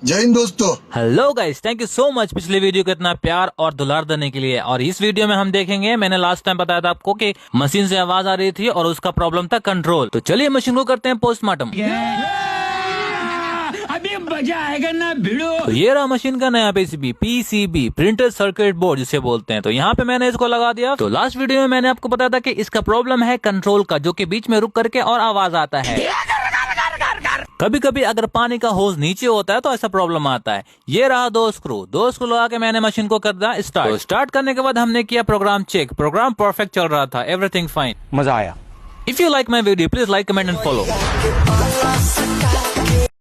जय हिंद दोस्तों। Hello guys, thank you so much पिछले वीडियो को इतना प्यार और दुलार देने के लिए। और इस वीडियो में हम देखेंगे, मैंने लास्ट टाइम बताया था आपको कि मशीन से आवाज आ रही थी और उसका प्रॉब्लम था कंट्रोल। तो चलिए मशीन को करते हैं पोस्टमार्टम। अभी मजा आएगा ना भिड़ो। तो ये रहा मशीन का नया पीसीबी प्रिंटेड सर्किट बोर्ड जिसे बोलते हैं। तो यहाँ पे मैंने इसको लगा दिया। तो लास्ट वीडियो में मैंने आपको बताया था कि इसका प्रॉब्लम है कंट्रोल का, जो कि बीच में रुक करके और आवाज आता है। कभी कभी अगर पानी का होज नीचे होता है तो ऐसा प्रॉब्लम आता है। ये रहा दो स्क्रू लगा के मैंने मशीन को कर दिया स्टार्ट। तो स्टार्ट करने के बाद हमने किया प्रोग्राम चेक। प्रोग्राम परफेक्ट चल रहा था, एवरीथिंग फाइन, मजा आया। If you like my video please like, comment and follow.